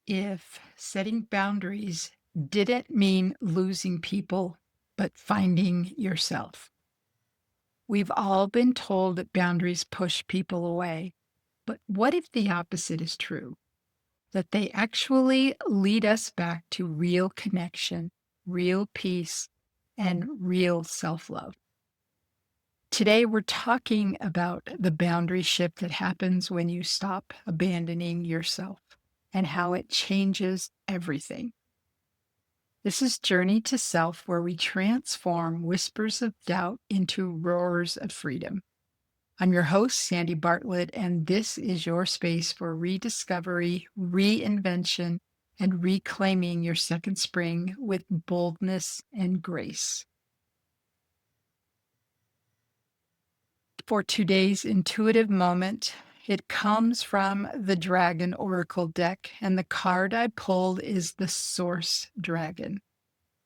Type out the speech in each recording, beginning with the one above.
if setting boundaries didn't mean losing people, but finding yourself? We've all been told that boundaries push people away, but what if the opposite is true? That they actually lead us back to real connection, real peace, and real self love. Today, we're talking about the boundary shift that happens when you stop abandoning yourself and how it changes everything. This is Journey to Self, where we transform whispers of doubt into roars of freedom. I'm your host, Sandy Bartlett, and this is your space for rediscovery, reinvention, and reclaiming your second spring with boldness and grace. For today's intuitive moment, it comes from the Dragon Oracle deck, and the card I pulled is the Source Dragon.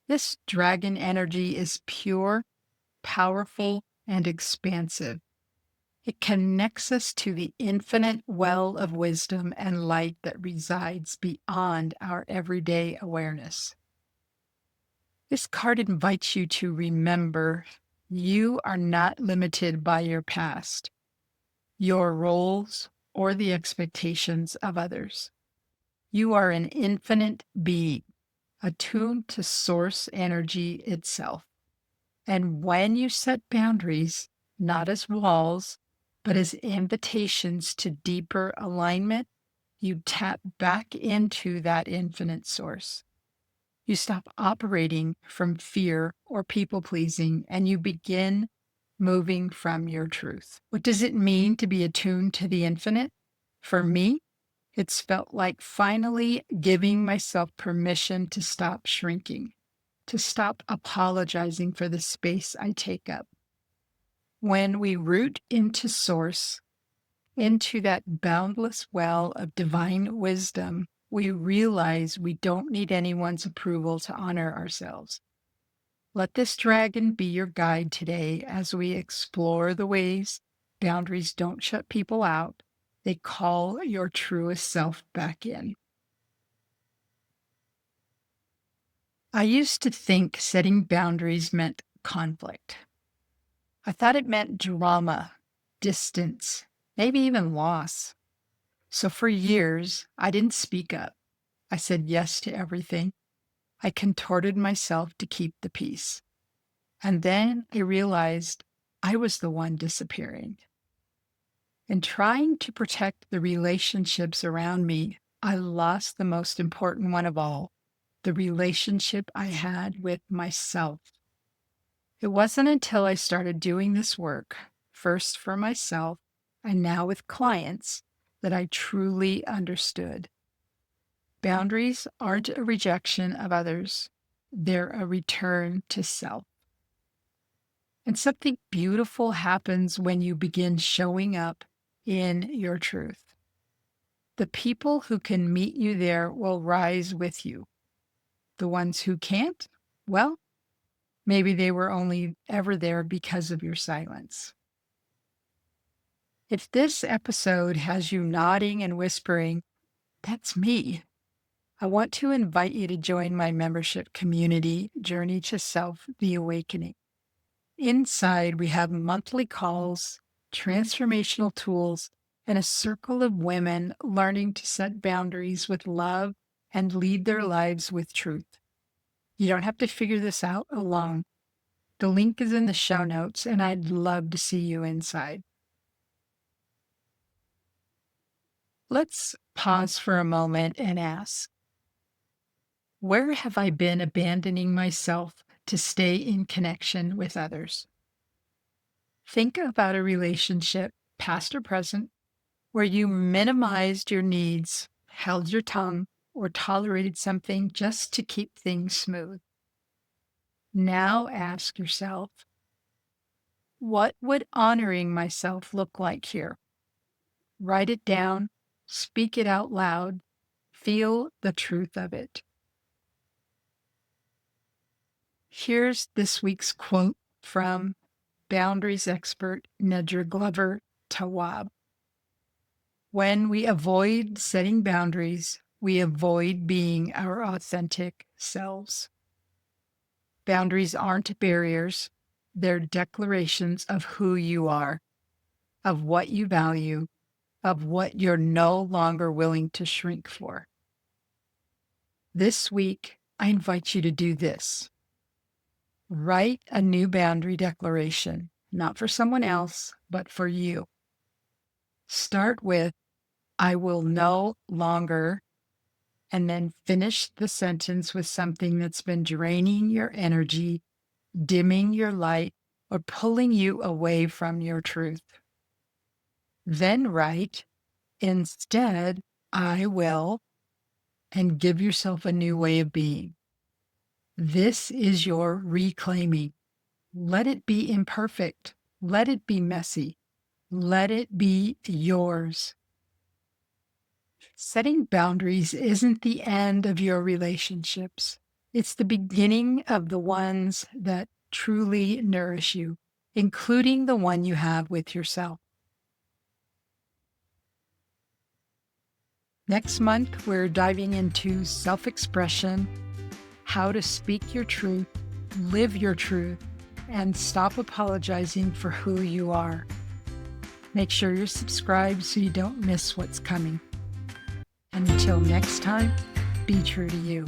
This dragon energy is pure, powerful, and expansive. It connects us to the infinite well of wisdom and light that resides beyond our everyday awareness. This card invites you to remember you are not limited by your past, your roles, or the expectations of others. You are an infinite being, attuned to source energy itself. And when you set boundaries, not as walls, but as invitations to deeper alignment, you tap back into that infinite source. You stop operating from fear or people pleasing, and you begin moving from your truth. What does it mean to be attuned to the infinite? For me, it's felt like finally giving myself permission to stop shrinking, to stop apologizing for the space I take up. When we root into source, into that boundless well of divine wisdom, we realize we don't need anyone's approval to honor ourselves. Let this dragon be your guide today as we explore the ways boundaries don't shut people out. They call your truest self back in. I used to think setting boundaries meant conflict. I thought it meant drama, distance, maybe even loss. So for years, I didn't speak up. I said yes to everything. I contorted myself to keep the peace. And then I realized I was the one disappearing. In trying to protect the relationships around me, I lost the most important one of all, the relationship I had with myself. It wasn't until I started doing this work, first for myself and now with clients, that I truly understood. Boundaries aren't a rejection of others, they're a return to self. And something beautiful happens when you begin showing up in your truth. The people who can meet you there will rise with you. The ones who can't, well, maybe they were only ever there because of your silence. If this episode has you nodding and whispering, that's me, I want to invite you to join my membership community, Journey to Self, the Awakening. Inside, we have monthly calls, transformational tools, and a circle of women learning to set boundaries with love and lead their lives with truth. You don't have to figure this out alone. The link is in the show notes, and I'd love to see you inside. Let's pause for a moment and ask, where have I been abandoning myself to stay in connection with others? Think about a relationship, past or present, where you minimized your needs, held your tongue, or tolerated something just to keep things smooth. Now ask yourself, what would honoring myself look like here? Write it down, speak it out loud, feel the truth of it. Here's this week's quote from boundaries expert Nedra Glover Tawwab. When we avoid setting boundaries, we avoid being our authentic selves. Boundaries aren't barriers, they're declarations of who you are, of what you value, of what you're no longer willing to shrink for. This week, I invite you to do this. Write a new boundary declaration, not for someone else, but for you. Start with, I will no longer, and then finish the sentence with something that's been draining your energy, dimming your light, or pulling you away from your truth. Then write, instead, I will, and give yourself a new way of being. This is your reclaiming. Let it be imperfect. Let it be messy. Let it be yours. Setting boundaries isn't the end of your relationships. It's the beginning of the ones that truly nourish you, including the one you have with yourself. Next month, we're diving into self-expression, how to speak your truth, live your truth, and stop apologizing for who you are. Make sure you're subscribed so you don't miss what's coming. And until next time, be true to you.